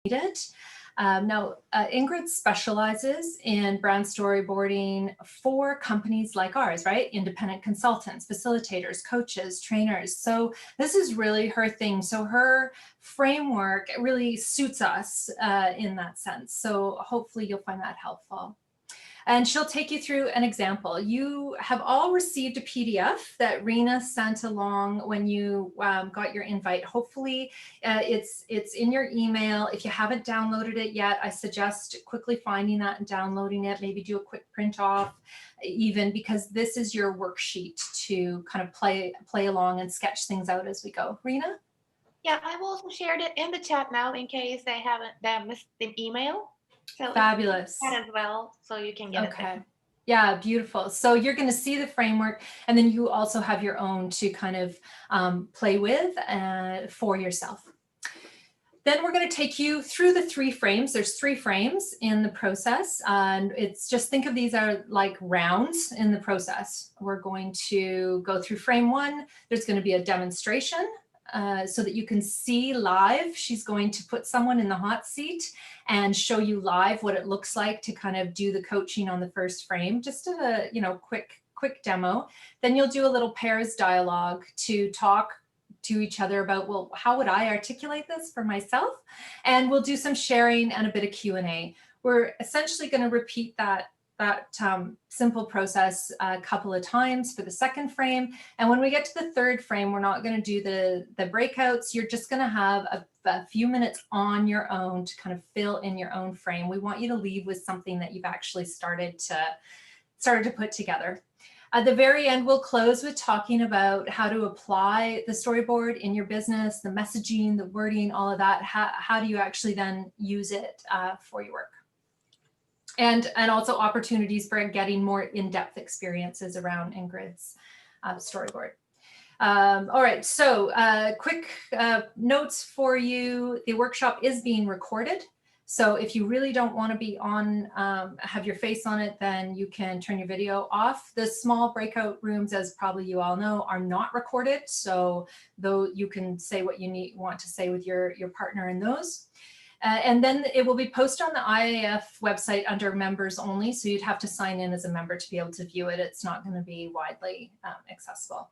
needed. Now, Ingrid specializes in brand storyboarding for companies like ours, right? Independent consultants, facilitators, coaches, trainers. So this is really her thing. So her framework really suits us in that sense. So hopefully you'll find that helpful. And she'll take you through an example. You have all received a PDF that Rena sent along when you got your invite. Hopefully it's in your email. If you haven't downloaded it yet, I suggest quickly finding that and downloading it. Maybe do a quick print off even, because this is your worksheet to kind of play along and sketch things out as we go. Rena? Yeah, I've also shared it in the chat now in case they missed the email. So fabulous. That as well, so you can get it there. Yeah, beautiful. So you're going to see the framework, and then you also have your own to kind of play with for yourself. Then we're going to take you through the 3 frames. There's 3 frames in the process, and it's just think of these are like rounds in the process. We're going to go through frame 1. There's going to be a demonstration. So that you can see live. She's going to put someone in the hot seat and show you live what it looks like to kind of do the coaching on the first frame, just a quick demo. Then you'll do a little pairs dialogue to talk to each other about, well, how would I articulate this for myself? And we'll do some sharing and a bit of Q&A. We're essentially going to repeat that simple process a couple of times for the second frame. And when we get to the third frame, we're not going to do the breakouts. You're just going to have a few minutes on your own to kind of fill in your own frame. We want you to leave with something that you've actually started to put together. At the very end, we'll close with talking about how to apply the storyboard in your business, the messaging, the wording, all of that. How do you actually then use it for your work? And also opportunities for getting more in-depth experiences around Ingrid's storyboard. All right, so quick notes for you. The workshop is being recorded. So if you really don't want to be on, have your face on it, then you can turn your video off. The small breakout rooms, as probably you all know, are not recorded. So though you can say what you want to say with your partner in those. And then it will be posted on the IAF website under members only. So you'd have to sign in as a member to be able to view it. It's not going to be widely accessible.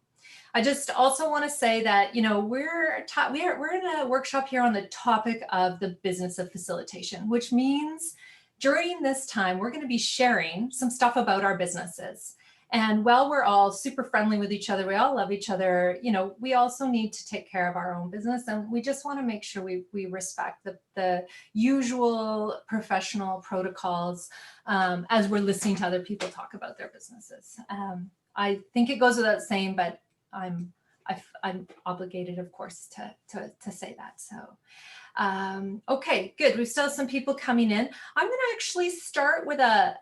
I just also want to say that, you know, we're in a workshop here on the topic of the business of facilitation, which means during this time, we're going to be sharing some stuff about our businesses. And while we're all super friendly with each other, we all love each other, you know, we also need to take care of our own business. And we just want to make sure we respect the usual professional protocols as we're listening to other people talk about their businesses. I think it goes without saying, but I'm obligated, of course, to say that. So, okay, good. We still have some people coming in. I'm going to actually start with a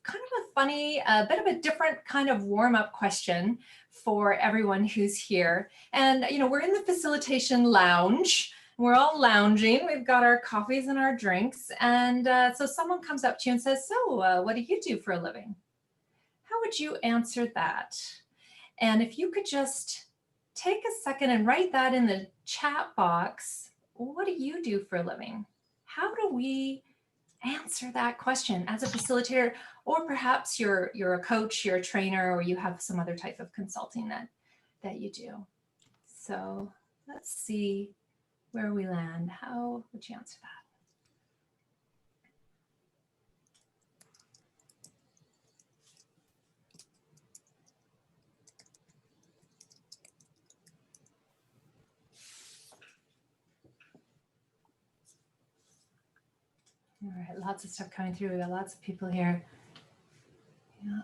kind of a funny, a bit of a different kind of warm-up question for everyone who's here. And, you know, we're in the Facilitation Lounge. We're all lounging. We've got our coffees and our drinks. And so someone comes up to you and says, so what do you do for a living? How would you answer that? And if you could just take a second and write that in the chat box, what do you do for a living? How do we answer that question as a facilitator, or perhaps you're a coach, you're a trainer, or you have some other type of consulting that you do. So let's see where we land. How would you answer that? All right, lots of stuff coming through. We got lots of people here. Yeah.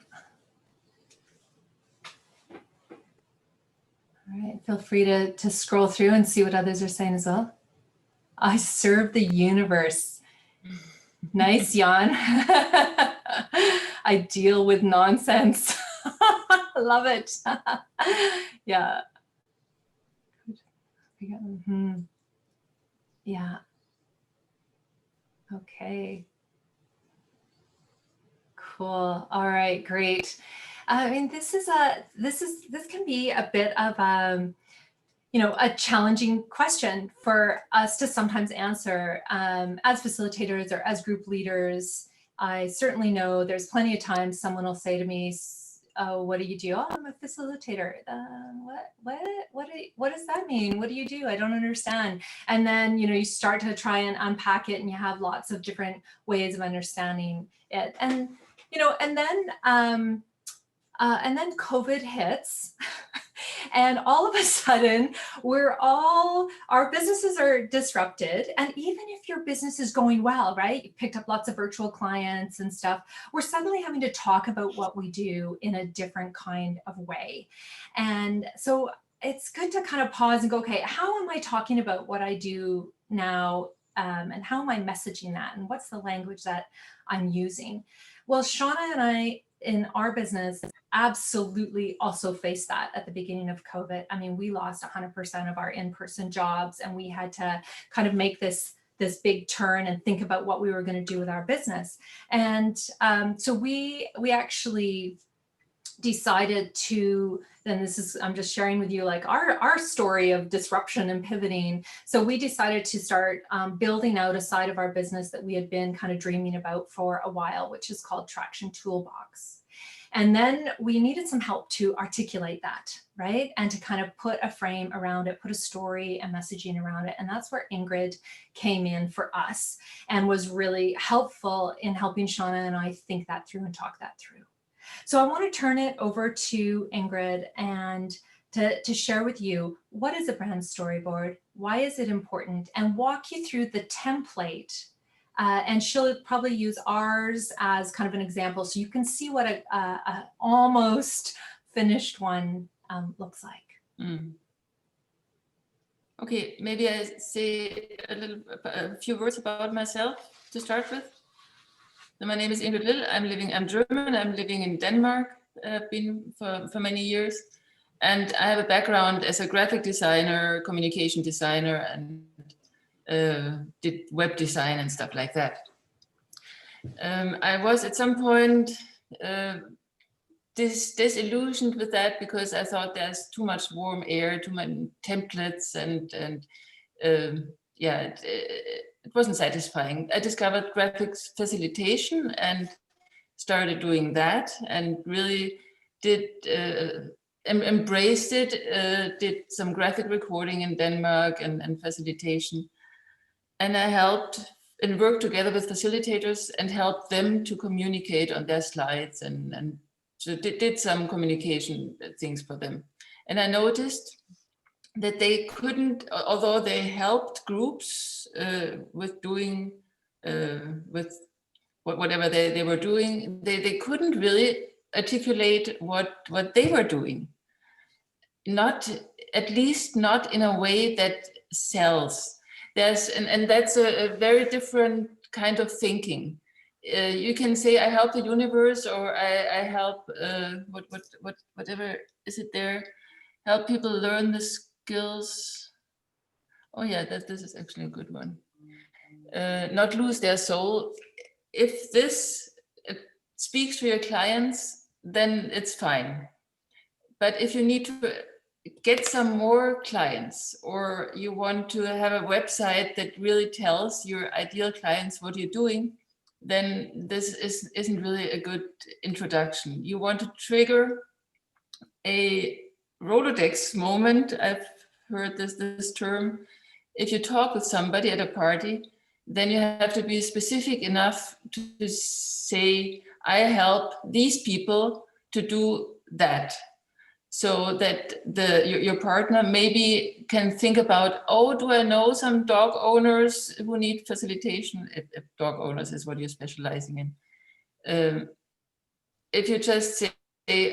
All right, feel free to scroll through and see what others are saying as well. I serve the universe. Nice, Jan. I deal with nonsense. Love it. Yeah. Mm-hmm. Yeah. Okay. Cool. All right, great. I mean, this can be a bit of you know, a challenging question for us to sometimes answer as facilitators or as group leaders. I certainly know there's plenty of times someone will say to me, "Oh, what do you do?" "Oh, I'm a facilitator." What does that mean? What do you do? I don't understand. And then, you know, you start to try and unpack it, and you have lots of different ways of understanding it. And, you know, and then COVID hits. And all of a sudden, our businesses are disrupted. And even if your business is going well, right? You picked up lots of virtual clients and stuff. We're suddenly having to talk about what we do in a different kind of way. And so it's good to kind of pause and go, okay, how am I talking about what I do now? And how am I messaging that? And what's the language that I'm using? Well, Shawna and I, in our business, absolutely also faced that at the beginning of COVID. I mean, we lost 100% of our in-person jobs, and we had to kind of make this big turn and think about what we were going to do with our business. And so we actually decided to, and this is, I'm just sharing with you like our story of disruption and pivoting. So we decided to start building out a side of our business that we had been kind of dreaming about for a while, which is called Traction Toolbox. And then we needed some help to articulate that, right? And to kind of put a frame around it, put a story and messaging around it. And that's where Ingrid came in for us and was really helpful in helping Shawna and I think that through and talk that through. So I want to turn it over to Ingrid and to share with you, what is a brand storyboard? Why is it important? And walk you through the template. And she'll probably use ours as kind of an example, so you can see what a almost finished one looks like. Mm. Okay, maybe I say a few words about myself to start with. So my name is Ingrid Lill. I'm German. I'm living in Denmark. I've been for many years, and I have a background as a graphic designer, communication designer, and did web design and stuff like that. I was at some point disillusioned with that because I thought there's too much warm air, too many templates, and yeah, it wasn't satisfying. I discovered graphics facilitation and started doing that, and really did embraced it. Did some graphic recording in Denmark and facilitation. And I helped and worked together with facilitators and helped them to communicate on their slides and so did some communication things for them. And I noticed that they couldn't, although they helped groups with doing, with whatever they were doing, they couldn't really articulate what they were doing. Not, at least not in a way that sells. And that's a very different kind of thinking. You can say I help the universe, or I help whatever is it there, help people learn the skills. Oh yeah, this is actually a good one. Not lose their soul. If this speaks to your clients, then it's fine. But if you need to get some more clients, or you want to have a website that really tells your ideal clients what you're doing, then this isn't really a good introduction. You want to trigger a Rolodex moment. I've heard this term. If you talk with somebody at a party, then you have to be specific enough to say, I help these people to do that. So that your partner maybe can think about, oh, do I know some dog owners who need facilitation? If dog owners is what you're specializing in. If you just say,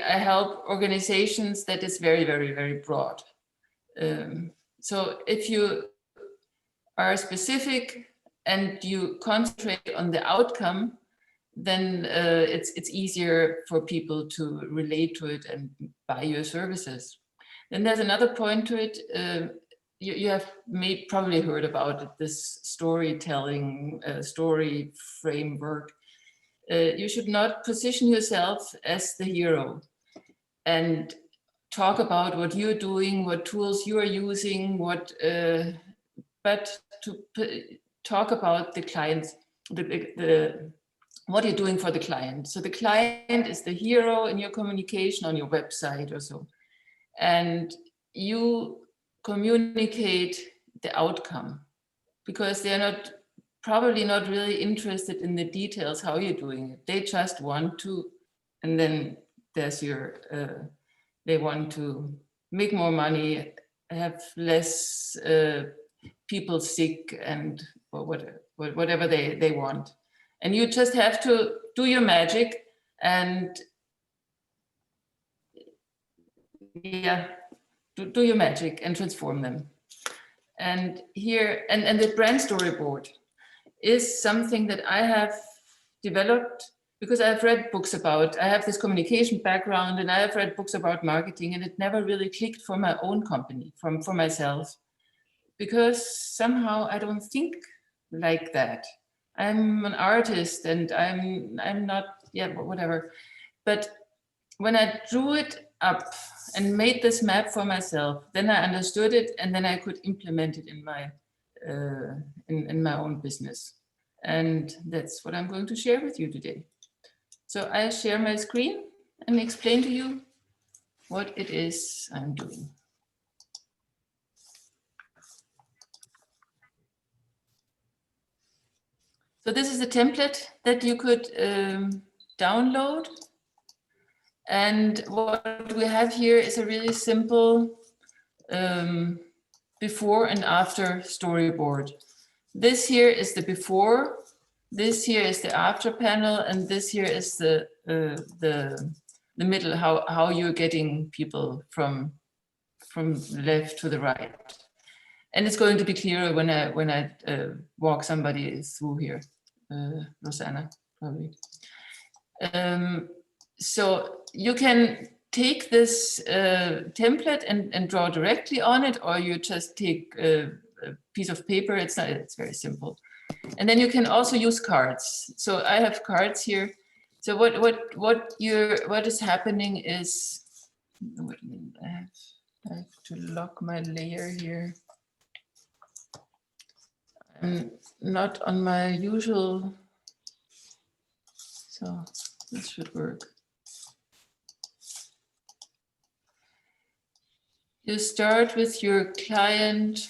I help organizations, that is very, very, very broad. So if you are specific and you concentrate on the outcome, then it's easier for people to relate to it and buy your services. Then there's another point to it. You have probably heard about it, this storytelling, story framework. You should not position yourself as the hero and talk about what you're doing, what tools you are using, but to talk about the clients, what you're doing for the client. So the client is the hero in your communication on your website or so. And you communicate the outcome, because they're probably not really interested in the details, how you're doing it. They just want to, and then there's your, they want to make more money, have less people sick, and whatever they want. And you just have to do your magic and do your magic and transform them. And here, and the brand storyboard is something that I have developed because I've read books about, I have this communication background and I have read books about marketing, and it never really clicked for my own company, for myself, because somehow I don't think like that. I'm an artist and I'm not, whatever. But when I drew it up and made this map for myself, then I understood it, and then I could implement it in my in my own business. And that's what I'm going to share with you today. So I share my screen and explain to you what it is I'm doing. So this is a template that you could download. And what we have here is a really simple before and after storyboard. This here is the before, this here is the after panel, and this here is the middle, how you're getting people from left to the right. And it's going to be clearer when I walk somebody through here, Rosanna, probably. So you can take this template and draw directly on it, or you just take a piece of paper. It's very simple. And then you can also use cards. So I have cards here. So what is happening is, wait a minute, I have to lock my layer here. I'm not on my usual, so this should work. You start with your client.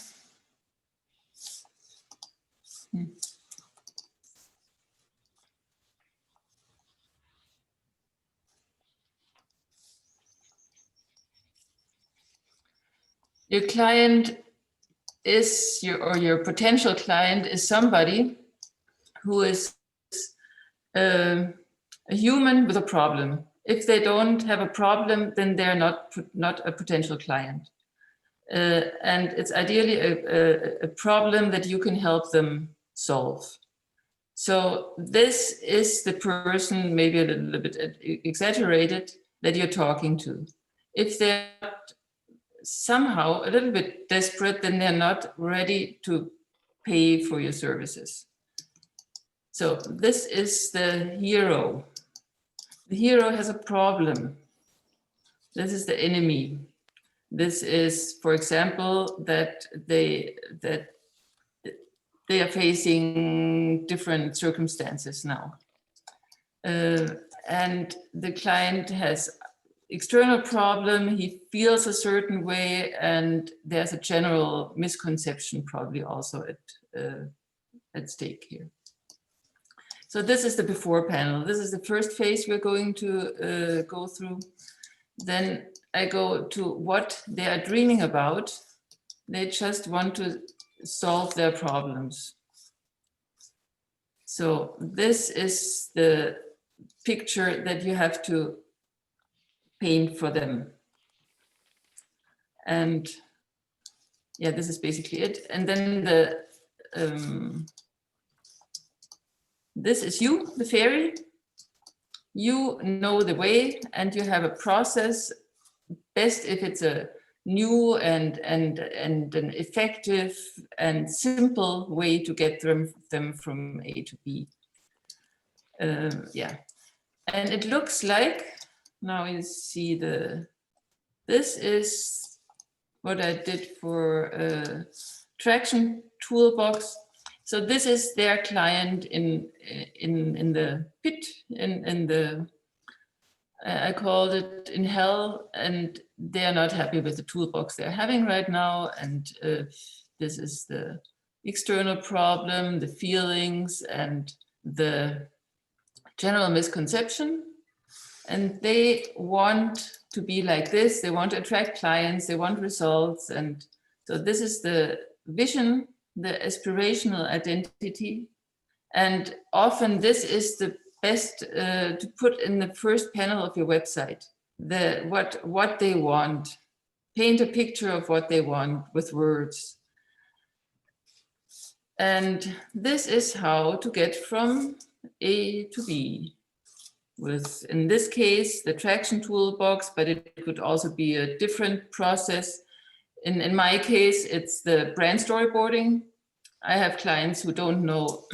Your client is your potential client is somebody who is a human with a problem. If they don't have a problem, then they're not a potential client. And it's ideally a problem that you can help them solve. So this is the person, maybe a little bit exaggerated, that you're talking to. If they're somehow a little bit desperate, then they're not ready to pay for your services. So this is the hero. The hero has a problem. This is the enemy. This is, for example, that they are facing different circumstances now. And the client has external problem, he feels a certain way, and there's a general misconception probably also at stake here. So this is the before panel. This is the first phase we're going to go through. Then I go to what they are dreaming about. They just want to solve their problems. So this is the picture that you have to paint for them. And yeah, this is basically it. And then this is you, the fairy. You know the way, and you have a process, best if it's a new and an effective and simple way to get them from A to B. Yeah, and it looks like, now you see the this is what I did for traction toolbox. So this is their client in the pit, in the I called it in hell, and they are not happy with the toolbox they're having right now. And this is the external problem, the feelings, and the general misconception. And they want to be like this. They want to attract clients. They want results. And so this is the vision, the aspirational identity. And often this is the best to put in the first panel of your website, what they want. Paint a picture of what they want with words. And this is how to get from A to B. With, in this case, the traction toolbox, but it could also be a different process. In my case, it's the brand storyboarding. I have clients who don't know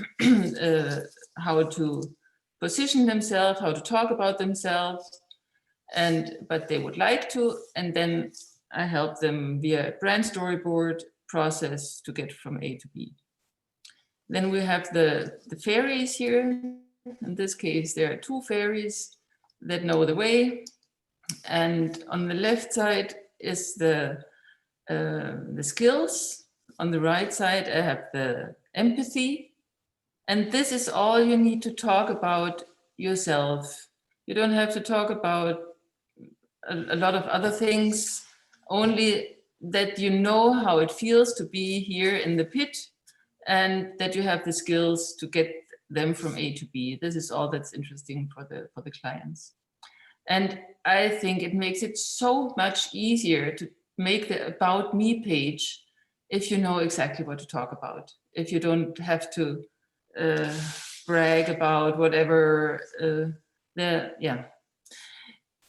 how to position themselves, how to talk about themselves, but they would like to, and then I help them via brand storyboard process to get from A to B. Then we have the fairies here. In this case, there are two fairies that know the way. And on the left side is the skills. On the right side, I have the empathy. And this is all you need to talk about yourself. You don't have to talk about a lot of other things, only that you know how it feels to be here in the pit and that you have the skills to get them from A to B. This is all that's interesting for the clients. And I think it makes it so much easier to make the About Me page if you know exactly what to talk about. If you don't have to brag about whatever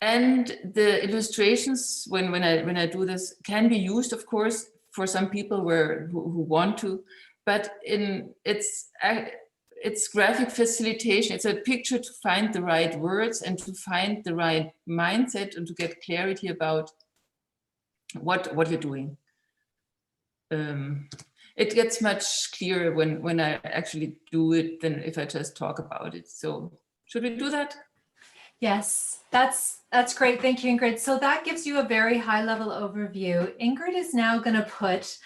And the illustrations, when I do this, can be used, of course, for some people who want to, but it's graphic facilitation. It's a picture to find the right words and to find the right mindset and to get clarity about what you're doing. It gets much clearer when I actually do it than if I just talk about it. So should we do that? Yes, that's great. Thank you, Ingrid. So that gives you a very high level overview. Ingrid is now going to put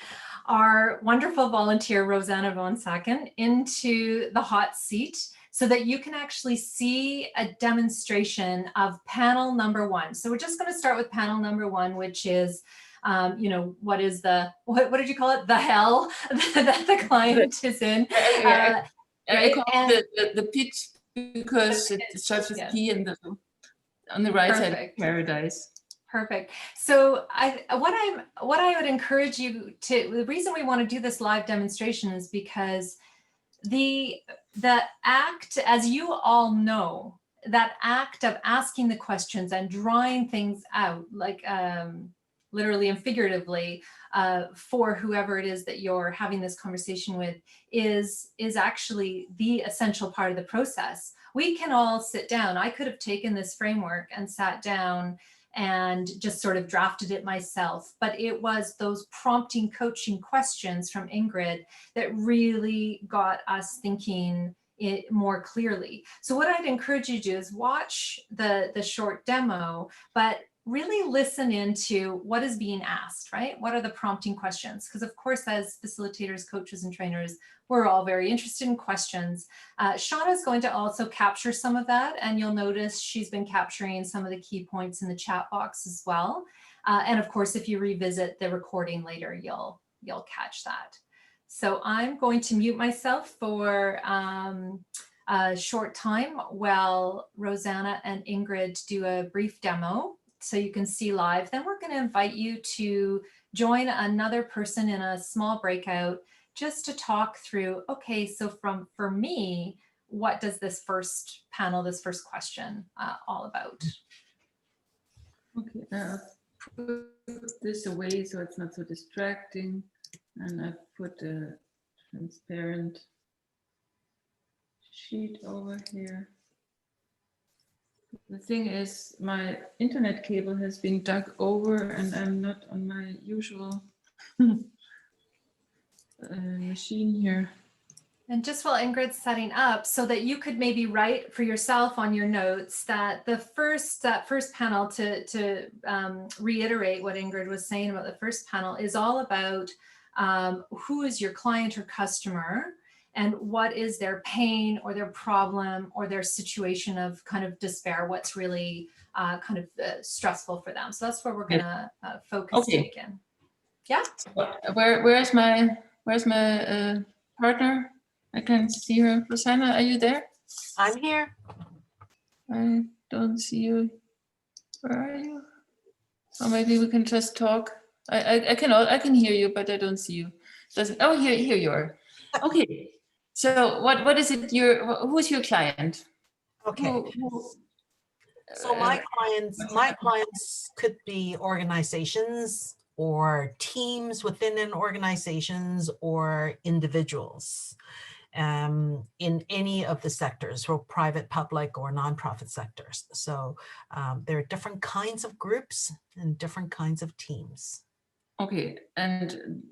our wonderful volunteer, Rosanna von Sacken, into the hot seat so that you can actually see a demonstration of panel number one. So we're just going to start with panel number one, which is, what is what did you call it? The hell that the client is in. I call it the pit because it starts with P and on the right side of paradise. Perfect. So what I would encourage you to, the reason we want to do this live demonstration is because the act, as you all know, that act of asking the questions and drawing things out, like literally and figuratively, for whoever it is that you're having this conversation with, is actually the essential part of the process. We can all sit down. I could have taken this framework and sat down and just sort of drafted it myself. But it was those prompting coaching questions from Ingrid that really got us thinking it more clearly. So what I'd encourage you to do is watch the short demo, but really listen into what is being asked, right? What are the prompting questions? Because of course, as facilitators, coaches, and trainers, we're all very interested in questions. Shawna is going to also capture some of that, and you'll notice she's been capturing some of the key points in the chat box as well. And of course, if you revisit the recording later, you'll catch that. So I'm going to mute myself for a short time while Rosanna and Ingrid do a brief demo so you can see live. Then we're going to invite you to join another person in a small breakout just to talk through, okay, so for me, what does this first panel, this first question all about? Okay, put this away so it's not so distracting. And I put a transparent sheet over here. The thing is, my internet cable has been dug over and I'm not on my usual machine here. And just while Ingrid's setting up, so that you could maybe write for yourself on your notes that that first panel, to reiterate what Ingrid was saying about the first panel, is all about who is your client or customer and what is their pain or their problem or their situation of kind of despair, what's really kind of stressful for them. So that's where we're gonna focus again. Yeah. Where's my partner? I can see her. Rosanna, are you there? I'm here. I don't see you. Where are you? Or maybe we can just talk. I can hear you, but I don't see you. Oh, here you are. Okay. So what is it? Who's your client? Okay. So my clients could be organizations or teams within an organizations or individuals in any of the sectors, for private, public, or nonprofit sectors. So there are different kinds of groups and different kinds of teams. Okay, and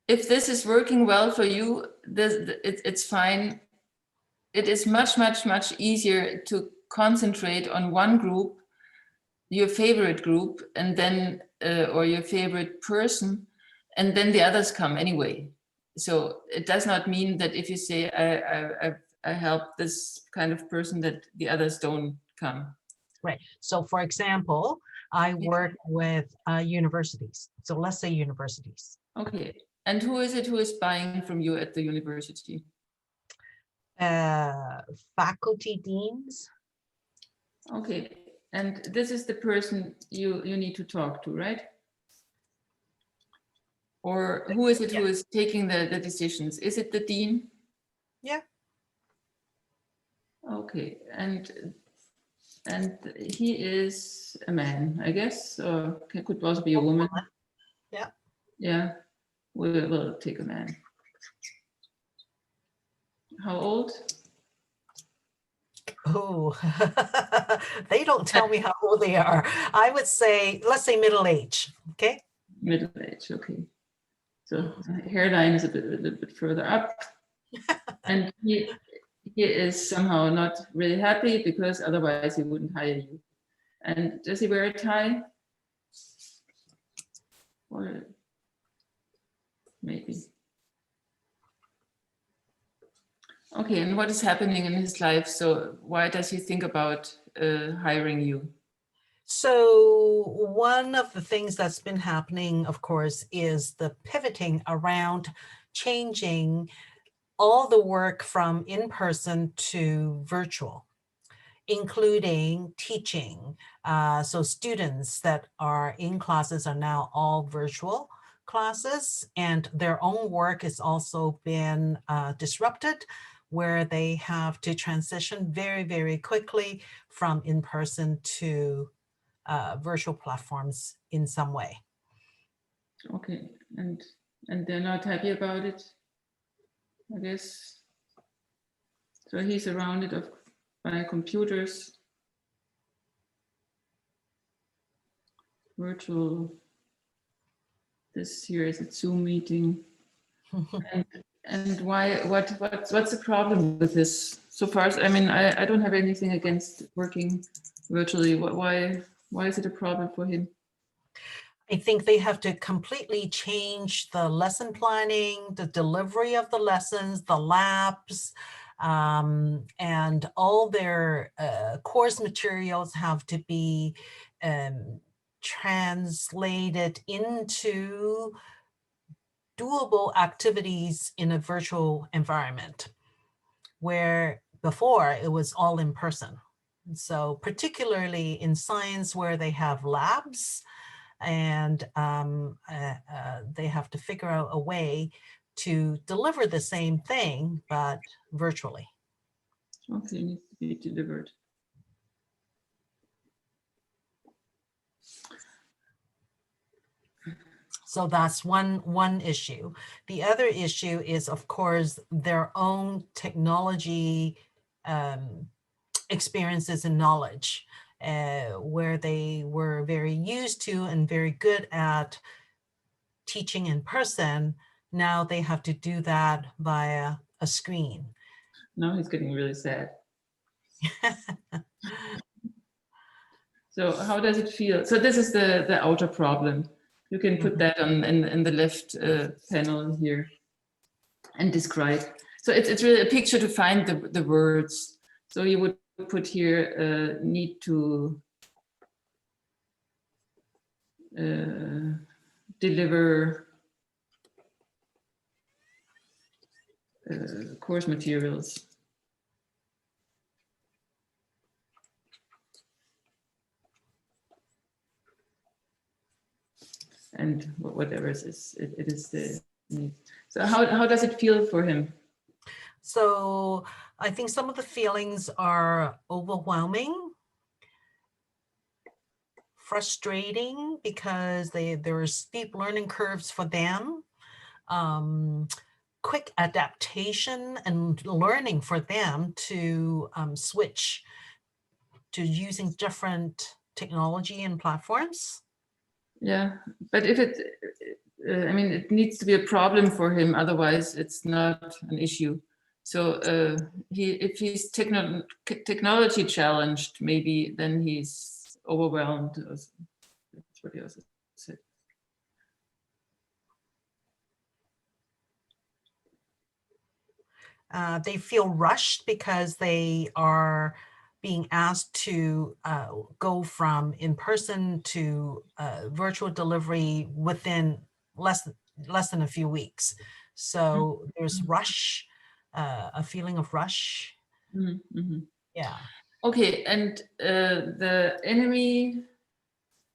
if this is working well for you, it's fine. It is much easier to concentrate on one group, your favorite group, and then or your favorite person, and then the others come anyway. So it does not mean that if you say I help this kind of person that the others don't come. Right. So for example, I work with universities. So let's say universities. Okay. And who is it who is buying from you at the university? Faculty deans. Okay. And this is the person you need to talk to, right? Or who is it who is taking the decisions? Is it the dean? Yeah. Okay. And he is a man, I guess, or could also be a woman. Yeah. Yeah. We'll take a man. How old? Oh, they don't tell me how old they are. I would say, let's say middle age. Okay. Middle age. Okay. So hairline is a little bit further up, and he is somehow not really happy because otherwise he wouldn't hire you. And does he wear a tie? Or maybe. Okay, and what is happening in his life? So why does he think about hiring you? So one of the things that's been happening, of course, is the pivoting around changing all the work from in-person to virtual, including teaching. So students that are in classes are now all virtual classes, and their own work has also been disrupted, where they have to transition very quickly from in-person to virtual platforms in some way. Okay, and they're not happy about it, I guess. So he's surrounded by computers, virtual. This here is a Zoom meeting, and why? What's the problem with this? So far, I mean, I don't have anything against working virtually. Why is it a problem for him? I think they have to completely change the lesson planning, the delivery of the lessons, the labs, and all their course materials have to be translated into doable activities in a virtual environment, where before it was all in person. So particularly in science, where they have labs, and they have to figure out a way to deliver the same thing, but virtually. Okay, it needs to be delivered. So that's one issue. The other issue is, of course, their own technology experiences and knowledge, where they were very used to and very good at teaching in person. Now they have to do that via a screen. Now he's getting really sad. So how does it feel? So this is the outer problem. You can put that on in the left panel here and describe. So it's really a picture to find the words. So you would put here need to deliver course materials. And whatever it is the need. So how does it feel for him? So I think some of the feelings are overwhelming, frustrating, because there are steep learning curves for them, quick adaptation and learning for them to switch to using different technology and platforms. Yeah, but if it, I mean, it needs to be a problem for him, otherwise it's not an issue. So if he's technology challenged, maybe then he's overwhelmed. That's what he also said. They feel rushed because they are being asked to go from in-person to virtual delivery within less than a few weeks. So there's rush, a feeling of rush. Mm-hmm. Yeah. Okay, and the enemy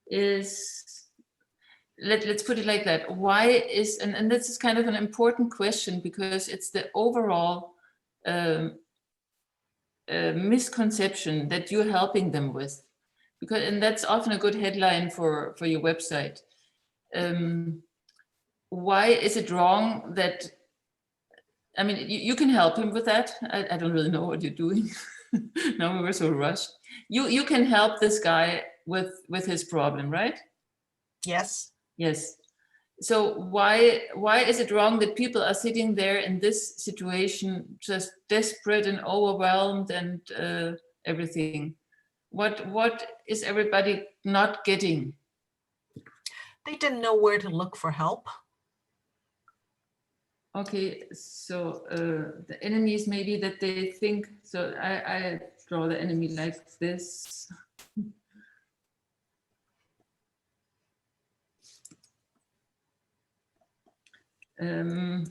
is, let's put it like that. Why is, and this is kind of an important question, because it's the overall misconception that you're helping them with, because, and that's often a good headline for your website. Why is it wrong that, I mean, you can help him with that. I don't really know what you're doing. Now we were so rushed. You can help this guy with his problem, right? Yes. Yes. So why is it wrong that people are sitting there in this situation, just desperate and overwhelmed and everything? What is everybody not getting? They didn't know where to look for help. Okay, so the enemy is maybe that they think, so I draw the enemy like this. And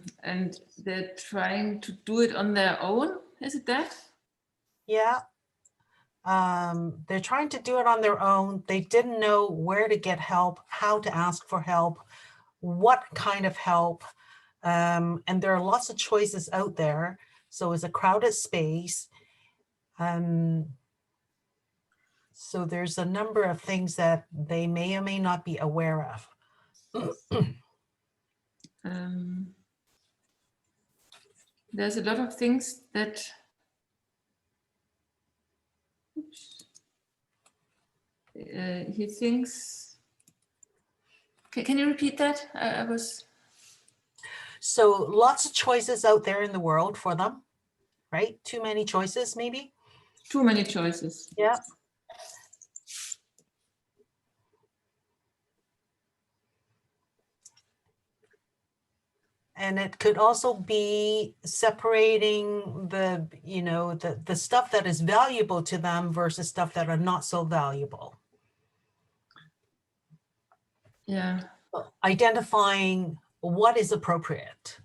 they're trying to do it on their own, is it that? Yeah. They're trying to do it on their own. They didn't know where to get help, how to ask for help, what kind of help. And there are lots of choices out there. So it's a crowded space. So there's a number of things that they may or may not be aware of. There's a lot of things that he thinks. Can you repeat that? I was. So lots of choices out there in the world for them, right? Too many choices, maybe? Too many choices. Yeah. And it could also be separating the stuff that is valuable to them versus stuff that are not so valuable. Yeah. Identifying what is appropriate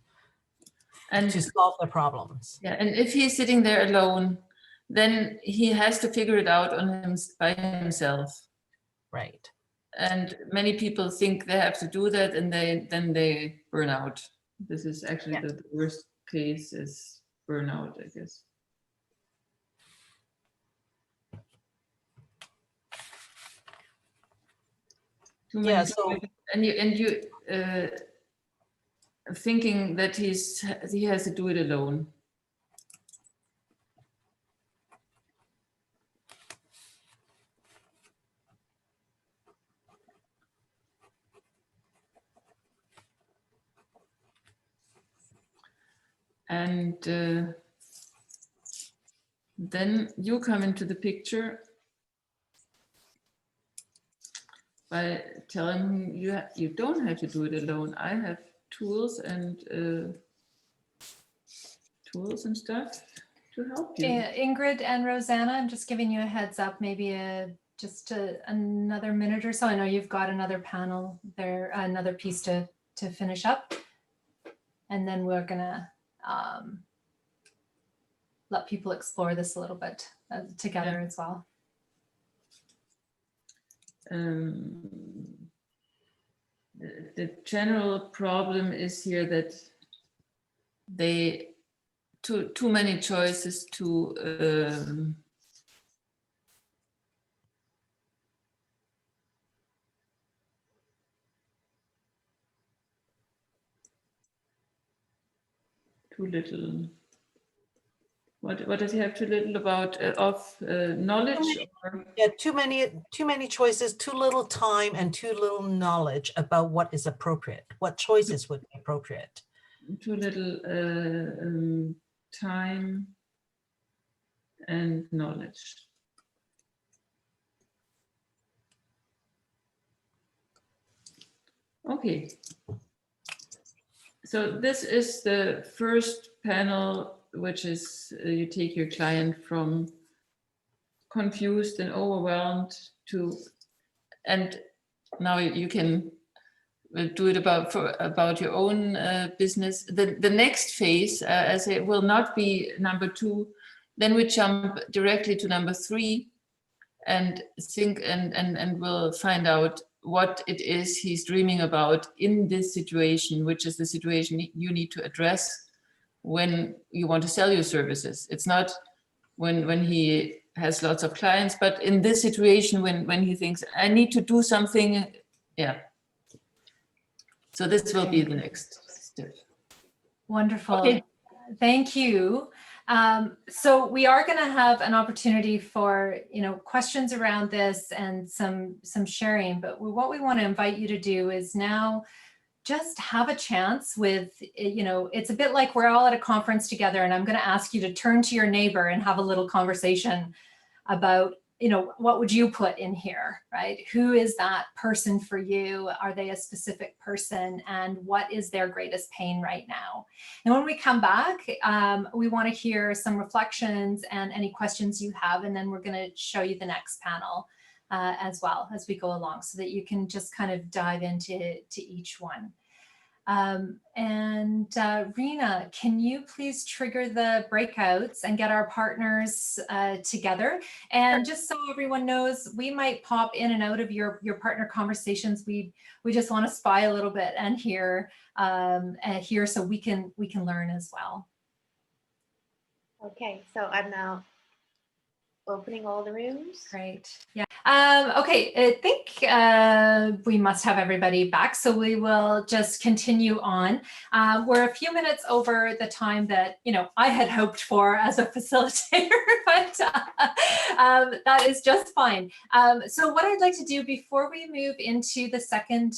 And to solve the problems. yeah, and if he's sitting there alone, then he has to figure it out by himself. Right. And many people think they have to do that, and then they burn out. This is actually the worst case, is burnout, I guess. Yeah. So and you thinking that he has to do it alone. And then you come into the picture by telling him you don't have to do it alone. I have tools and stuff to help you. Ingrid and Rosanna, I'm just giving you a heads up, maybe another minute or so. I know you've got another panel there, another piece to finish up. And then we're gonna let people explore this a little bit together as well. The general problem is here that they too many choices to too little. What does he have too little about knowledge? Yeah, too many choices, too little time, and too little knowledge about what is appropriate, what choices would be appropriate. Too little time and knowledge. Okay. So this is the first panel, which is you take your client from confused and overwhelmed to, and now you can do it about your own business. The next phase, as it will not be number 2, then we jump directly to number 3 and think and we'll find out what it is he's dreaming about in this situation, which is the situation you need to address when you want to sell your services. It's not when he has lots of clients, but in this situation when he thinks, I need to do something, yeah. So this will be the next step. Wonderful. Okay. Thank you. So we are going to have an opportunity for, questions around this and some sharing, but what we want to invite you to do is now just have a chance with, it's a bit like we're all at a conference together, and I'm going to ask you to turn to your neighbor and have a little conversation about, what would you put in here, right? Who is that person for you? Are they a specific person? And what is their greatest pain right now? And when we come back, we want to hear some reflections and any questions you have, and then we're going to show you the next panel as well as we go along, so that you can just kind of dive into each one. Rena, can you please trigger the breakouts and get our partners together? And just so everyone knows, we might pop in and out of your partner conversations. We just want to spy a little bit and hear so we can learn as well. Okay, so I'm now opening all the rooms. Great. Yeah. Okay, I think we must have everybody back, so we will just continue on. We're a few minutes over the time that I had hoped for as a facilitator, but that is just fine. So what I'd like to do before we move into the second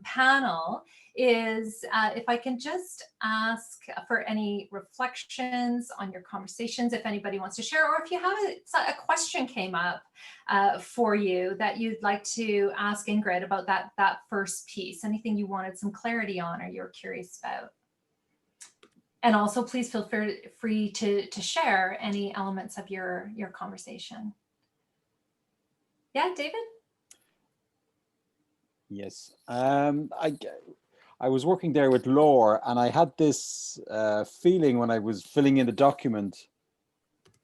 panel is if I can just ask for any reflections on your conversations, if anybody wants to share, or if you have a question came up for you that you'd like to ask Ingrid about that first piece, anything you wanted some clarity on or you're curious about. And also please feel free to share any elements of your conversation. Yeah, David? Yes, I was working there with Laura, and I had this feeling when I was filling in the document,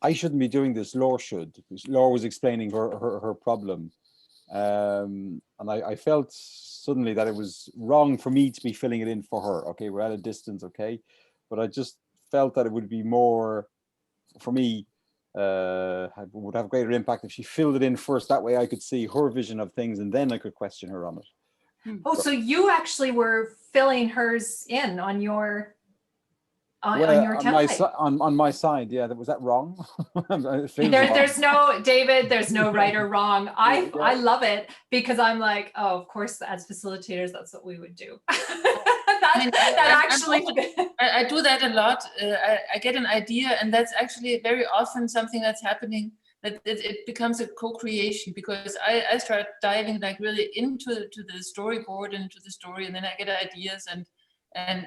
I shouldn't be doing this, Laura should. Laura was explaining her problem. And I felt suddenly that it was wrong for me to be filling it in for her. Okay, we're at a distance, okay? But I just felt that it would be more, for me, would have greater impact if she filled it in first. That way I could see her vision of things and then I could question her on it. Oh, so you actually were filling hers in on your on your template. On my side, yeah. Was that wrong? There's no, David, there's no right or wrong. I love it because I'm like, oh, of course, as facilitators, that's what we would do. that actually. I do that a lot. I get an idea, and that's actually very often something that's happening, that it becomes a co-creation, because I start diving like really into the storyboard and into the story, and then I get ideas,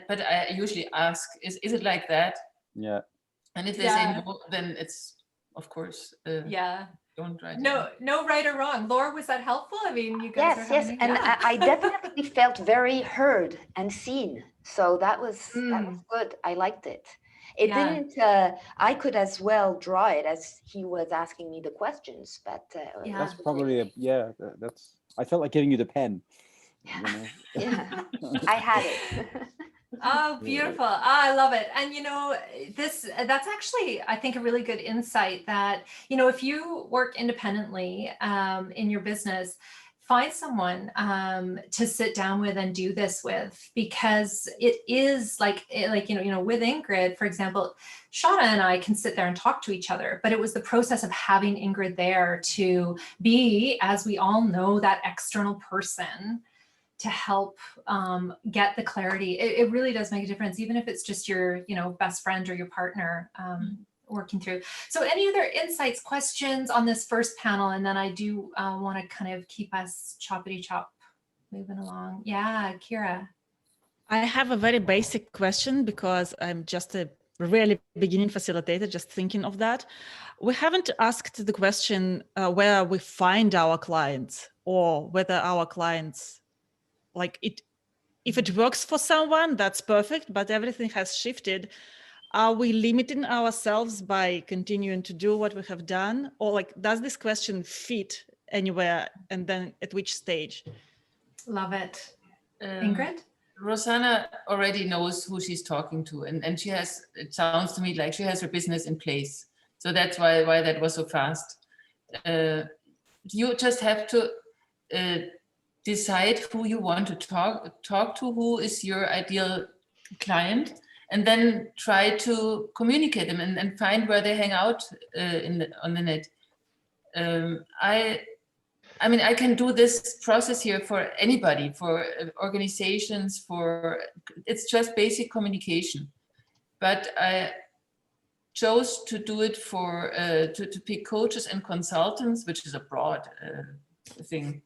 but I usually ask, is it like that? Yeah. And if they say no, then it's, of course, don't write it. No right or wrong. Laura, was that helpful? I mean, you guys are Yes, having, and I definitely felt very heard and seen. So that was good. I liked it. It didn't. I could as well draw it as he was asking me the questions, but That's probably that's. I felt like giving you the pen. You know? Yeah, I had it. Oh, beautiful. I love it. And, that's actually, I think, a really good insight that, if you work independently in your business, find someone to sit down with and do this with, because it is like, with Ingrid, for example, Shawna and I can sit there and talk to each other, but it was the process of having Ingrid there to be, as we all know, that external person to help get the clarity. It really does make a difference, even if it's just your, best friend or your partner working through. So any other insights, questions on this first panel? And then I do want to kind of keep us choppity chop moving along. Yeah, Kira. I have a very basic question, because I'm just a really beginning facilitator, just thinking of that. We haven't asked the question where we find our clients, or whether our clients, if it works for someone, that's perfect, but everything has shifted. Are we limiting ourselves by continuing to do what we have done? Or does this question fit anywhere, and then at which stage? Love it. Ingrid? Rosanna already knows who she's talking to, and she has, it sounds to me like she has her business in place. So that's why that was so fast. You just have to decide who you want to talk to, who is your ideal client, and then try to communicate them and find where they hang out on the net. I mean, I can do this process here for anybody, for organizations, it's just basic communication. But I chose to do it to pick coaches and consultants, which is a broad thing,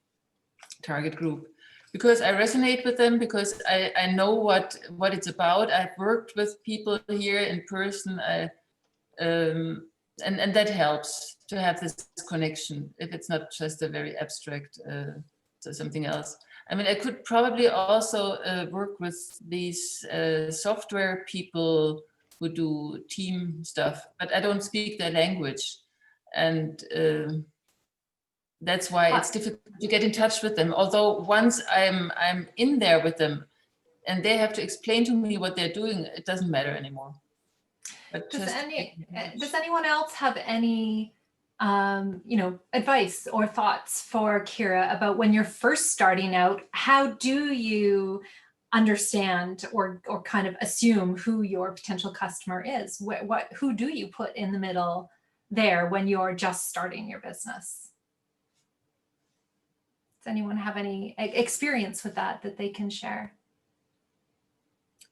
target group, because I resonate with them, because I know what it's about. I've worked with people here in person, and that helps to have this connection, if it's not just a very abstract something else. I mean, I could probably also work with these software people who do team stuff, but I don't speak their language, and that's why it's difficult to get in touch with them. Although once I'm in there with them and they have to explain to me what they're doing, it doesn't matter anymore. But does anyone else have any advice or thoughts for Kira about when you're first starting out? How do you understand or kind of assume who your potential customer is? Who do you put in the middle there when you're just starting your business? Does anyone have any experience with that they can share?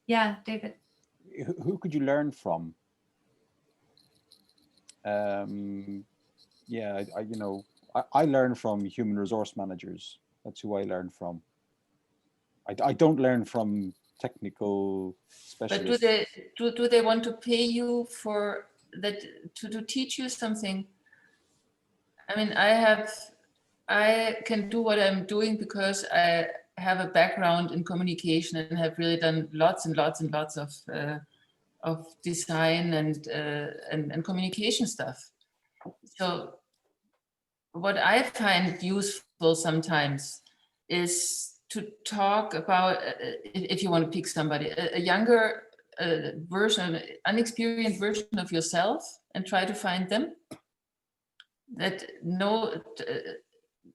Yeah, David. Who could you learn from? I learn from human resource managers. That's who I learn from. I don't learn from technical specialists. But do they want to pay you for that, to teach you something? I mean, I can do what I'm doing because I have a background in communication and have really done lots and lots and lots of design and communication stuff. So what I find useful sometimes is to talk about, if you want to pick somebody, a younger version, unexperienced version of yourself, and try to find them that know.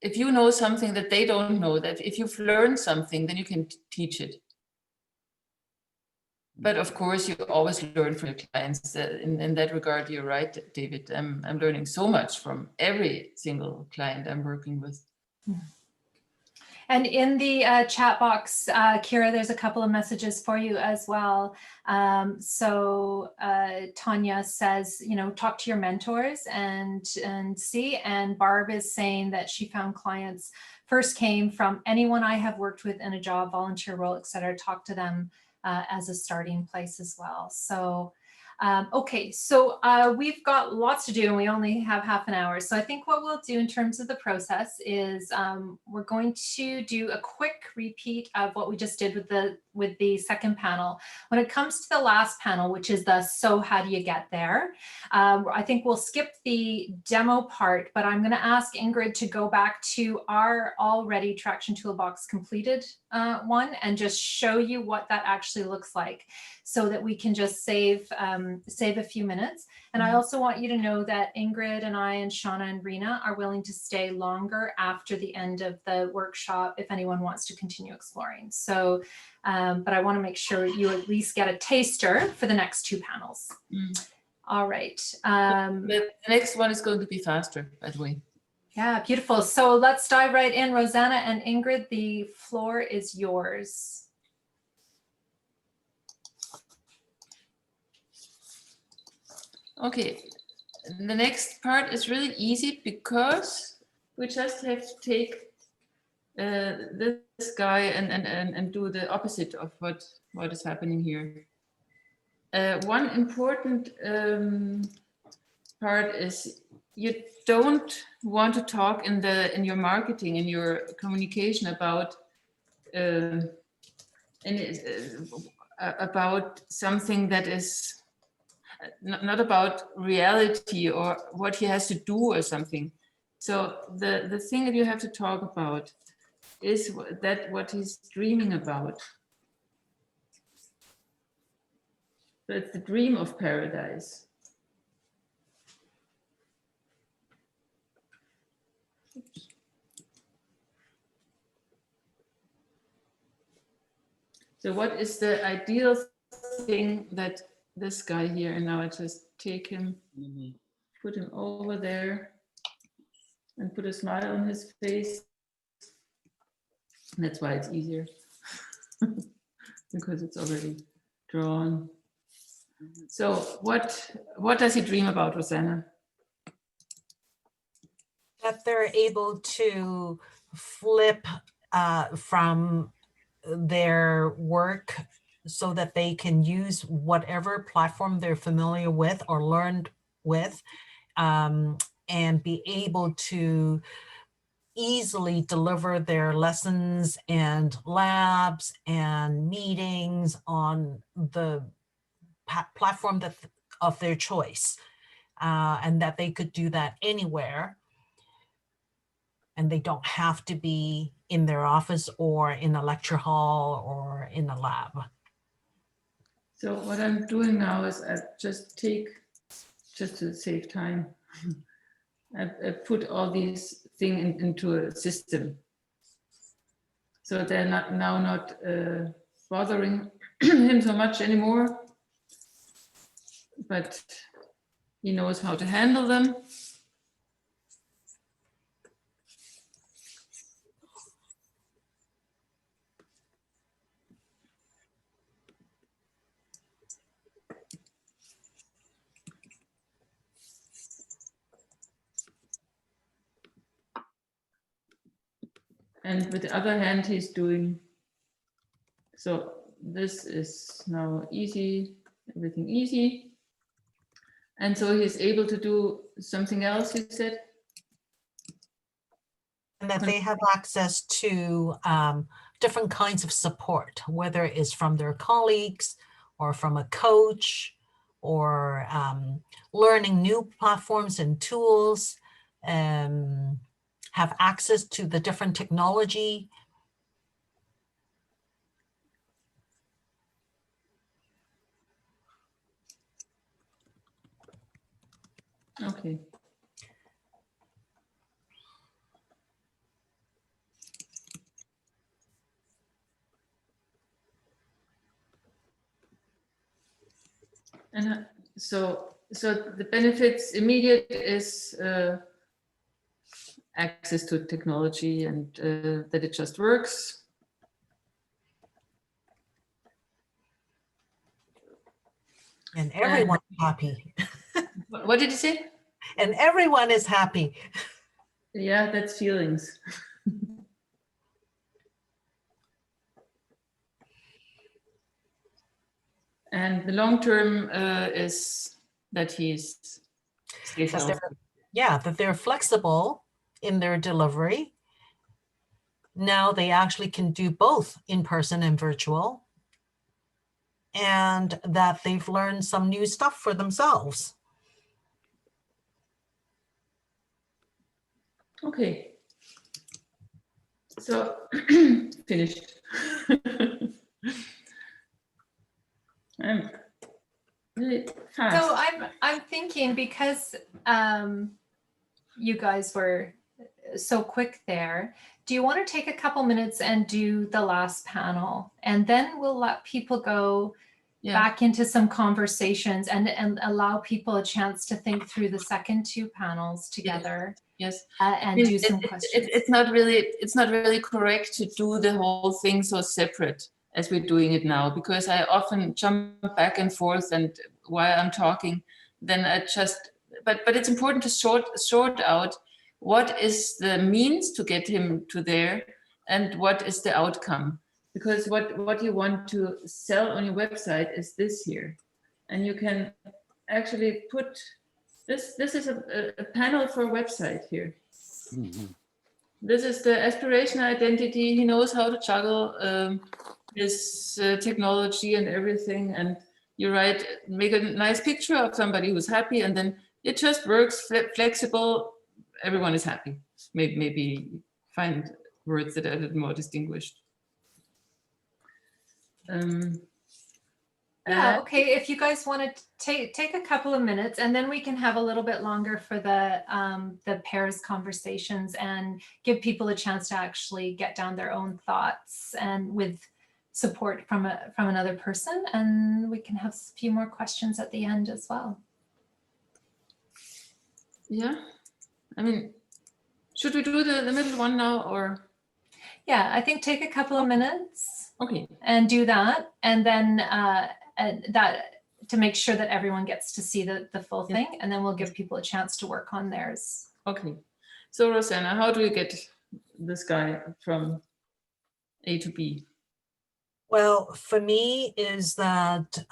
If you know something that they don't know, that if you've learned something, then you can teach it. But of course, you always learn from your clients. In that regard, you're right, David. I'm learning so much from every single client I'm working with. And in the chat box, Kira, there's a couple of messages for you as well. So Tanya says, you know, talk to your mentors and see. And Barb is saying that she found clients first came from anyone I have worked with in a job, volunteer role, et cetera. Talk to them as a starting place as well. So okay, so we've got lots to do and we only have half an hour. So I think what we'll do in terms of the process is we're going to do a quick repeat of what we just did with the second panel. When it comes to the last panel, which is the so how do you get there? I think we'll skip the demo part, but I'm going to ask Ingrid to go back to our already Traction Toolbox completed one and just show you what that actually looks like, so that we can just save a few minutes. And I also want you to know that Ingrid and I and Shawna and Rena are willing to stay longer after the end of the workshop if anyone wants to continue exploring. So, but I want to make sure you at least get a taster for the next two panels. All right. The next one is going to be faster, by the way. Yeah, beautiful. So let's dive right in. Rosanna and Ingrid, the floor is yours. Okay, the next part is really easy because we just have to take this guy and do the opposite of what is happening here. One important part is you don't want to talk in your marketing, in your communication about something that is not about reality or what he has to do or something. So the thing that you have to talk about is that what he's dreaming about. So it's the dream of paradise. Oops. So what is the ideal thing that this guy here, and now I just take him, put him over there and put a smile on his face. And that's why it's easier because it's already drawn. So what does he dream about, Rosanna? That they're able to flip from their work so that they can use whatever platform they're familiar with or learned with, and be able to easily deliver their lessons and labs and meetings on the platform of their choice, and that they could do that anywhere. And they don't have to be in their office or in a lecture hall or in a lab. So what I'm doing now is I just to save time, I put all these things into a system. So they're not bothering him so much anymore, but he knows how to handle them. And with the other hand, he's doing, so this is now easy, everything easy. And so he's able to do something else, you said? And that they have access to different kinds of support, whether it's from their colleagues or from a coach, or learning new platforms and tools, have access to the different technology. Okay. And so the benefits immediate is access to technology and that it just works. And everyone's happy. What did you say? And everyone is happy. Yeah, that's feelings. And the long term is that he's stays That healthy. that they're flexible in their delivery. Now they actually can do both in person and virtual, and that they've learned some new stuff for themselves. Okay. So finished. I'm really fast. So I'm thinking, because you guys were so quick there, do you want to take a couple minutes and do the last panel, and then we'll let people go back into some conversations and allow people a chance to think through the second two panels together. Yes. And do some questions. It's not really correct to do the whole thing so separate as we're doing it now, because I often jump back and forth, and while I'm talking, then I just, but it's important to sort out what is the means to get him to there and what is the outcome. Because what you want to sell on your website is this here. And you can actually put, this is a panel for a website here. Mm-hmm. This is the aspiration identity. He knows how to juggle his technology and everything. And you make a nice picture of somebody who's happy, and then it just works, flexible. Everyone is happy. Maybe find words that are a little more distinguished. Yeah, okay, if you guys want to take a couple of minutes, and then we can have a little bit longer for the pairs conversations and give people a chance to actually get down their own thoughts, and with support from another person, and we can have a few more questions at the end as well. Yeah, I mean, should we do the middle one now, or? Yeah, I think take a couple of minutes. Okay. And do that, and then that to make sure that everyone gets to see the full thing, and then we'll give people a chance to work on theirs. Okay. So Rosanna, how do you get this guy from A to B? Well, for me is that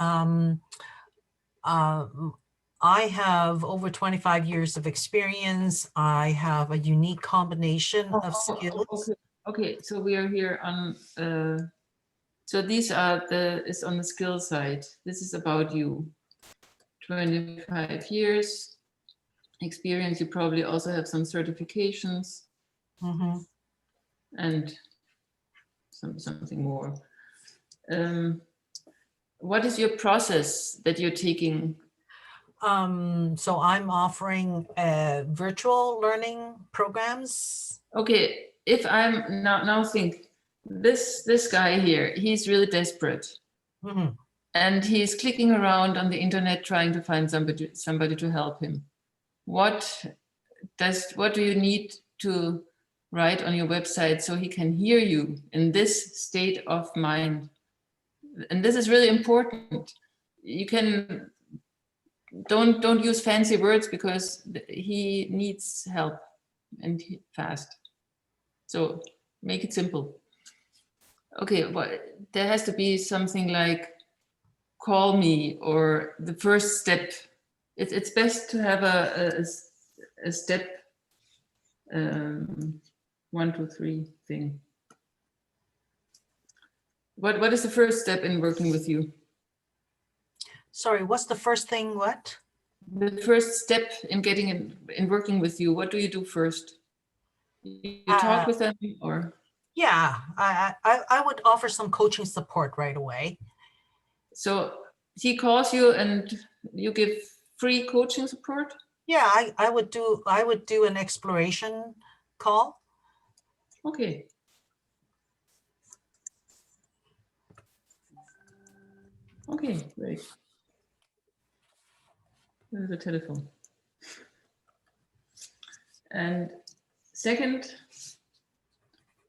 I have over 25 years of experience. I have a unique combination of skills. Okay, so we are here on, so these are is on the skill side. This is about you. 25 years experience. You probably also have some certifications. Mm-hmm. And something more. What is your process that you're taking? So I'm offering virtual learning programs. Okay, if I'm now think this guy here, he's really desperate. Mm-hmm. And he's clicking around on the internet trying to find somebody to help him. What do you need to write on your website so he can hear you in this state of mind? And this is really important. You can don't use fancy words, because he needs help, and fast. So make it simple. Okay, well, there has to be something like call me, or the first step. It's best to have a step 1, 2, 3 thing. What is the first step in working with you? Sorry, what's the first thing? What? The first step in getting in working with you. What do you do first? You talk with them, or? Yeah, I would offer some coaching support right away. So he calls you and you give free coaching support? Yeah, I would do an exploration call. Okay. Okay, great. There's a telephone. And Second,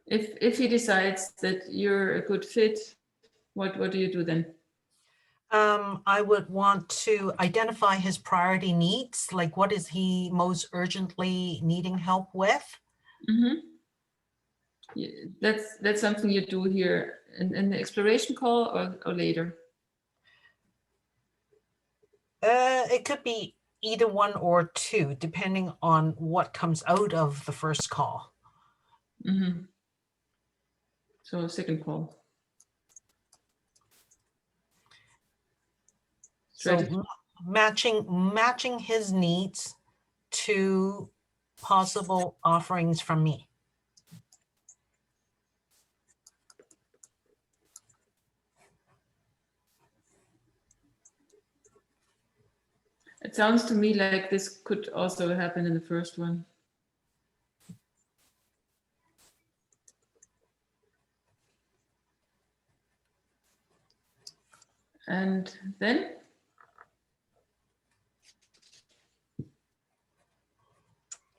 if he decides that you're a good fit, what do you do then? I would want to identify his priority needs, like what is he most urgently needing help with? Mm-hmm. Yeah, that's something you do here in the exploration call or later? It could be either one or two, depending on what comes out of the first call. Mm-hmm. So second call. So matching his needs to possible offerings from me. It sounds to me like this could also happen in the first one. And then?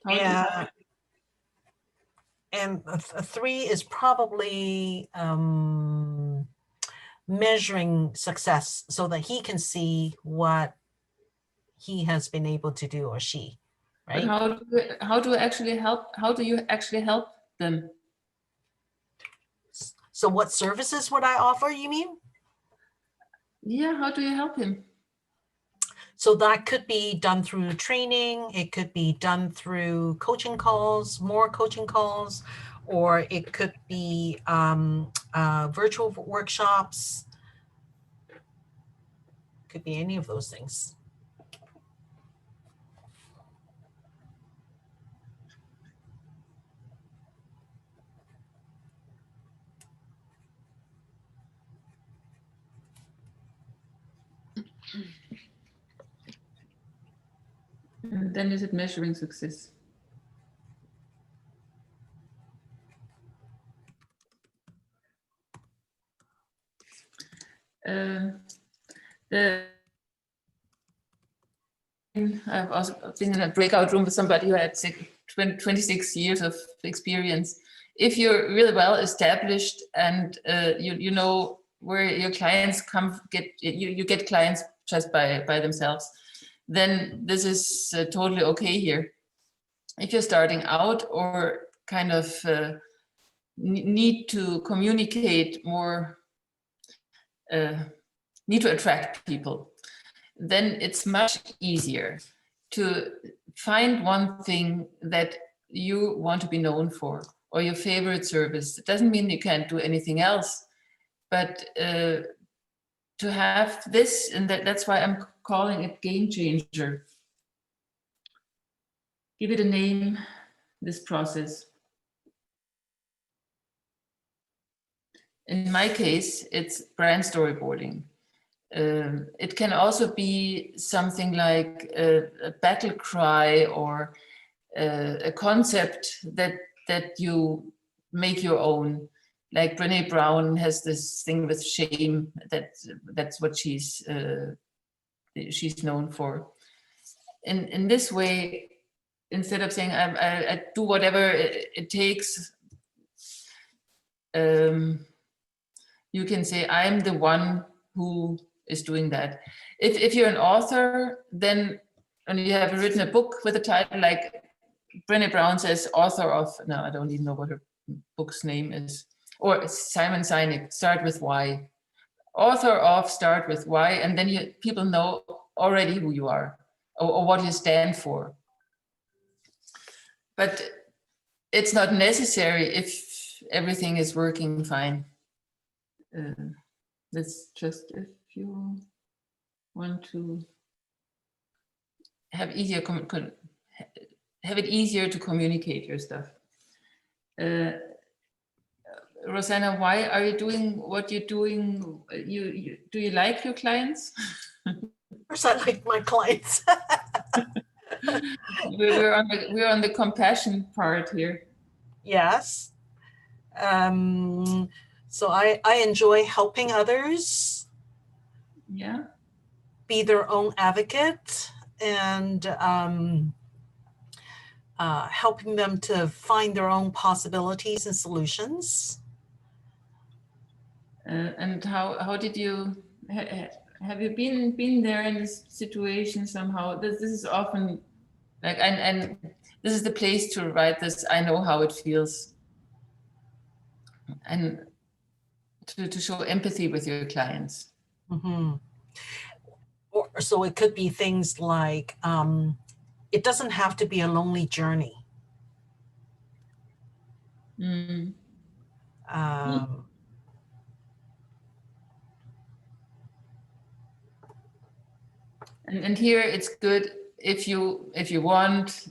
Yeah. And a three is probably measuring success so that he can see what he has been able to do, or she, right? But how do you actually help them? So what services would I offer, you mean? Yeah, how do you help him? So that could be done through training. It could be done through coaching calls, more coaching calls, or it could be virtual workshops. Could be any of those things. And then is it measuring success? I've also been in a breakout room with somebody who had 26 years of experience. If you're really well established and you know where your clients you get clients just by themselves, then this is totally okay here. If you're starting out or kind of need to communicate more, need to attract people, then it's much easier to find one thing that you want to be known for or your favorite service. It doesn't mean you can't do anything else, but to have this, and that's why I'm calling it game changer. Give it a name, this process. In my case, it's brand storyboarding. It can also be something like a battle cry or a concept that you make your own. Like Brené Brown has this thing with shame, that's what she's known for. In this way, instead of saying I do whatever it takes, you can say I'm the one who is doing that. If you're an author, then and you have written a book with a title like Brené Brown says, author of, no, I don't even know what her book's name is, or Simon Sinek, start with why. Author of, start with why, and then people know already who you are or what you stand for. But it's not necessary if everything is working fine. That's just if you want to have have it easier to communicate your stuff. Rosanna, why are you doing what you're doing? Do you like your clients? Of course, I like my clients. we're on the compassion part here. Yes. So I enjoy helping others. Yeah. Be their own advocate, and helping them to find their own possibilities and solutions. And how did you have you been there in this situation somehow? This is often like, and this is the place to write this. I know how it feels, and to show empathy with your clients. Mm-hmm. Or, so it could be things like, it doesn't have to be a lonely journey. Mm. And here it's good if you want,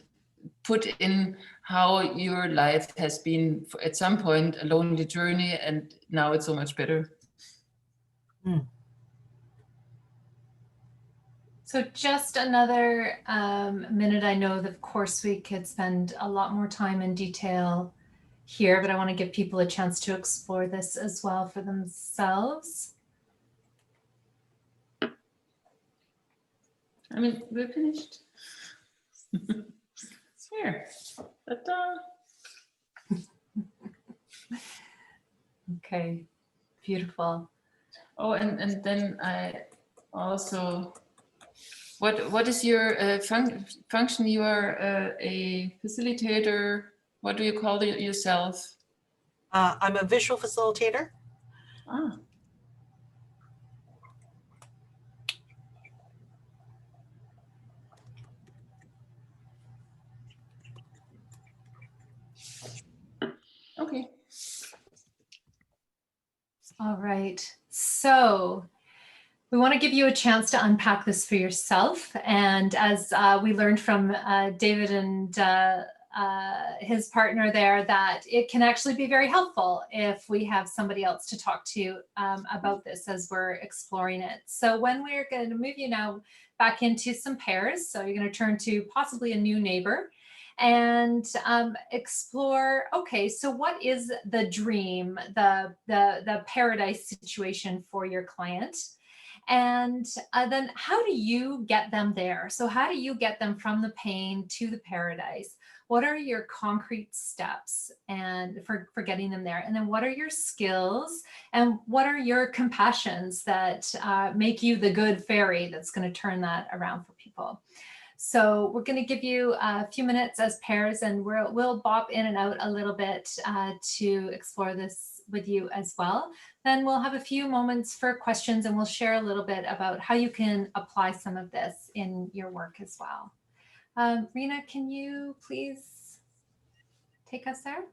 put in how your life has been at some point a lonely journey, and now it's so much better. Mm. So just another minute. I know that of course we could spend a lot more time in detail here, but I want to give people a chance to explore this as well for themselves. I mean, we're finished. It's here. Okay, beautiful. Oh, and then I also, what is your function? You are a facilitator. What do you call yourself? I'm a visual facilitator. Ah. Okay. All right. So we want to give you a chance to unpack this for yourself. And as we learned from David and his partner there, that it can actually be very helpful if we have somebody else to talk to about this as we're exploring it. So when we're going to move you now back into some pairs, so you're going to turn to possibly a new neighbor and explore, okay, so what is the dream, the paradise situation for your client? And then how do you get them there? So how do you get them from the pain to the paradise? What are your concrete steps and for getting them there? And then what are your skills and what are your compassions that make you the good fairy that's going to turn that around for people? So we're going to give you a few minutes as pairs, and we'll bop in and out a little bit to explore this with you as well. Then we'll have a few moments for questions, and we'll share a little bit about how you can apply some of this in your work as well. Rena, can you please take us there?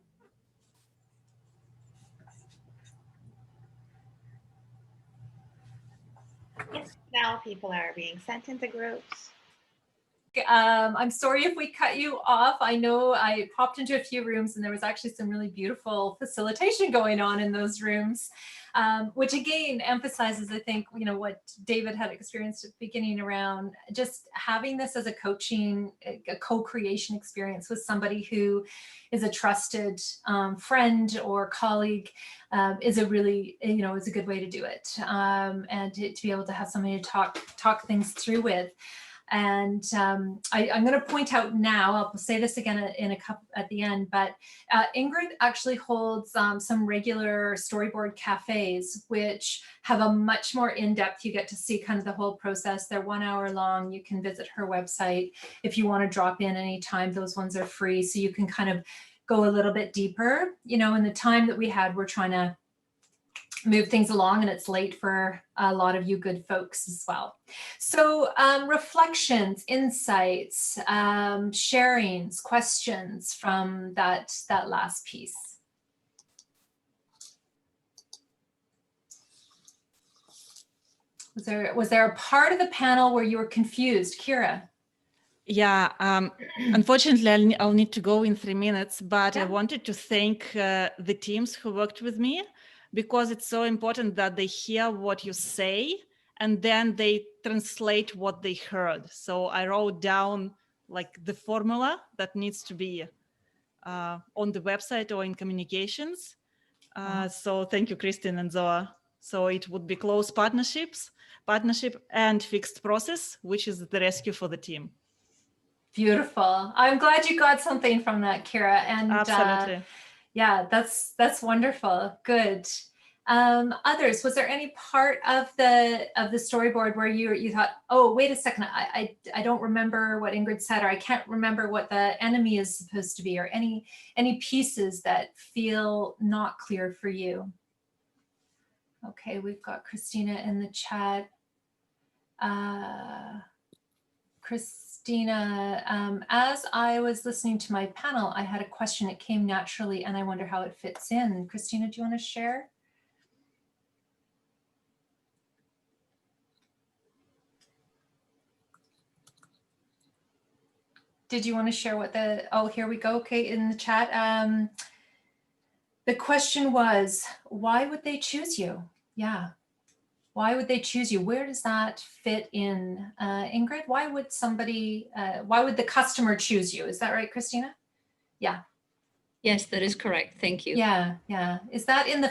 Yes, now people are being sent into groups. I'm sorry if we cut you off. I know I popped into a few rooms and there was actually some really beautiful facilitation going on in those rooms, which again emphasizes, I think, you know, what David had experienced at the beginning around just having this as a coaching, a co-creation experience with somebody who is a trusted friend or colleague is a really, you know, is a good way to do it. And to be able to have somebody to talk things through with. And I'm going to point out now, I'll say this again in a couple at the end, but Ingrid actually holds some regular storyboard cafes, which have a much more in-depth, you get to see kind of the whole process. They're 1 hour long. You can visit her website if you want to drop in anytime. Those ones are free. So you can kind of go a little bit deeper. You know, in the time that we had, we're trying to move things along and it's late for a lot of you good folks as well. So reflections, insights, sharings, questions from that last piece. Was there a part of the panel where you were confused, Kira? Yeah, unfortunately, I'll need to go in 3 minutes, but Yeah. I wanted to thank the teams who worked with me, because it's so important that they hear what you say and then they translate what they heard. So I wrote down like the formula that needs to be on the website or in communications. So thank you, Christine and Zoa. So it would be close partnership and fixed process, which is the rescue for the team. Beautiful. I'm glad you got something from that, Kira. And Absolutely. yeah, that's wonderful. Good. Others, was there any part of the storyboard where you thought, oh, wait a second, I don't remember what Ingrid said, or I can't remember what the enemy is supposed to be, or any pieces that feel not clear for you? Okay, we've got Christina in the chat. Christina, as I was listening to my panel, I had a question. It came naturally, and I wonder how it fits in. Christina, do you want to share? Did you want to share what oh, here we go. Okay, in the chat. The question was, why would they choose you? Yeah. Why would they choose you? Where does that fit in? Ingrid, why would the customer choose you? Is that right, Christina? Yeah. Yes, that is correct. Thank you. Yeah, yeah. Is that in the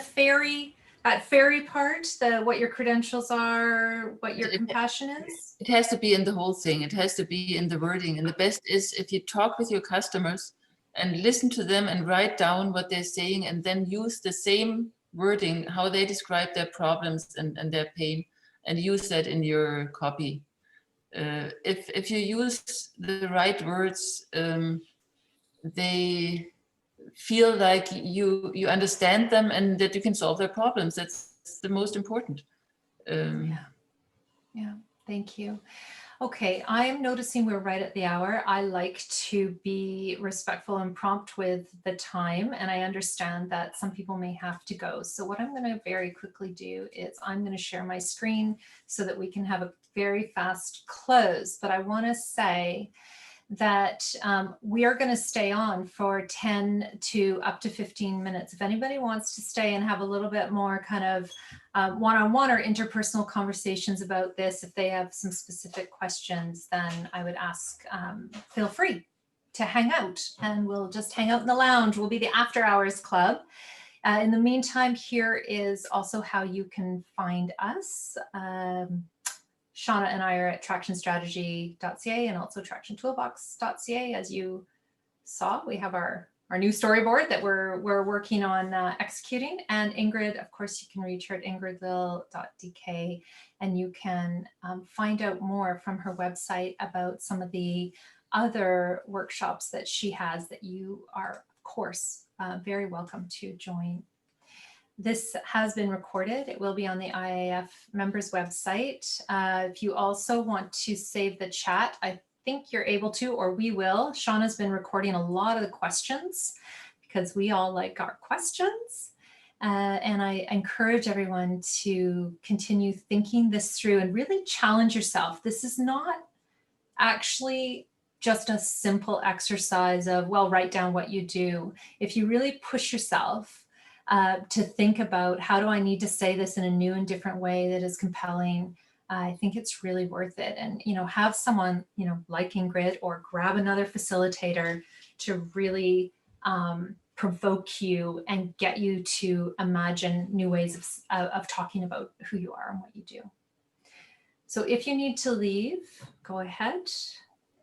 that fairy part, what your credentials are, what your compassion is? It has to be in the whole thing. It has to be in the wording. And the best is if you talk with your customers and listen to them and write down what they're saying, and then use the same wording, how they describe their problems and their pain, and use that in your copy. If you use the right words, they feel like you understand them and that you can solve their problems. That's the most important. Yeah, thank you. Okay, I'm noticing we're right at the hour. I like to be respectful and prompt with the time, and I understand that some people may have to go. So what I'm going to very quickly do is I'm going to share my screen so that we can have a very fast close. But I want to say that we are going to stay on for 10 to up to 15 minutes. If anybody wants to stay and have a little bit more kind of one-on-one or interpersonal conversations about this, if they have some specific questions, then I would ask, feel free to hang out, and we'll just hang out in the lounge. We'll be the After Hours Club. In the meantime, here is also how you can find us. Shawna and I are at tractionstrategy.ca and also tractiontoolbox.ca. As you saw, we have our new storyboard that we're working on executing. And Ingrid, of course, you can reach her at ingridlill.dk, and you can find out more from her website about some of the other workshops that she has that you are, of course, very welcome to join. This has been recorded. It will be on the IAF members website. If you also want to save the chat, I think you're able to, or we will. Shawna's been recording a lot of the questions because we all like our questions. And I encourage everyone to continue thinking this through and really challenge yourself. This is not actually just a simple exercise of, well, write down what you do. If you really push yourself to think about, how do I need to say this in a new and different way that is compelling, I think it's really worth it. And, have someone, like Ingrid, or grab another facilitator to really provoke you and get you to imagine new ways of talking about who you are and what you do. So if you need to leave, go ahead.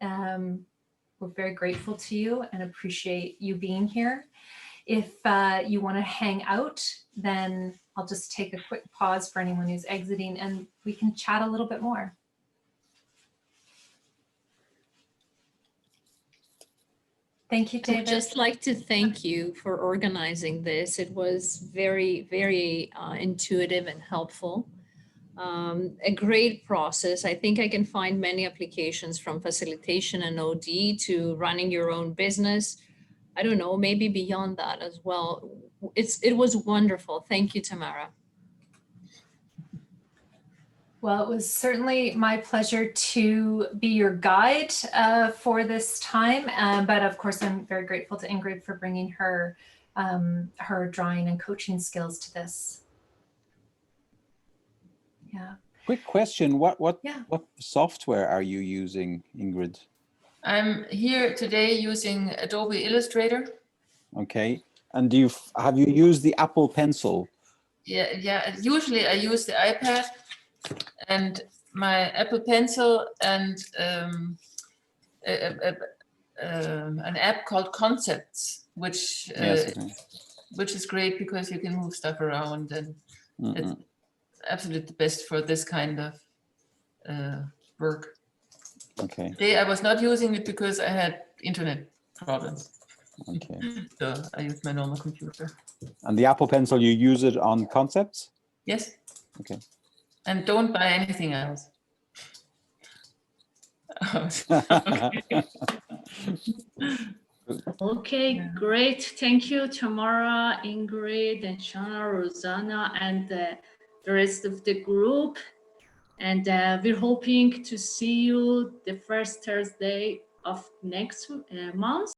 We're very grateful to you and appreciate you being here. If you want to hang out, then I'll just take a quick pause for anyone who's exiting, and we can chat a little bit more. Thank you, I David. would just like to thank you for organizing this. It was very, very intuitive and helpful. A great process. I think I can find many applications from facilitation and OD to running your own business. I don't know, maybe beyond that as well. It was wonderful. Thank you, Tamara. Well, it was certainly my pleasure to be your guide for this time. But of course, I'm very grateful to Ingrid for bringing her drawing and coaching skills to this. Yeah. Quick question: what Yeah. software are you using, Ingrid? I'm here today using Adobe Illustrator. Okay, and have you used the Apple Pencil? Yeah. Usually I use the iPad and my Apple Pencil, and an app called Concepts, which Yes. Okay. which is great because you can move stuff around, and it's Mm-mm. absolutely the best for this kind of work. Okay. Today I was not using it because I had internet problems, Okay. so I used my normal computer. And the Apple Pencil, you use it on Concepts? Yes. Okay. And don't buy anything else. Okay, Yeah. great. Thank you, Tamara, Ingrid, and Shawna, Rosanna, and the rest of the group. And we're hoping to see you the first Thursday of next month.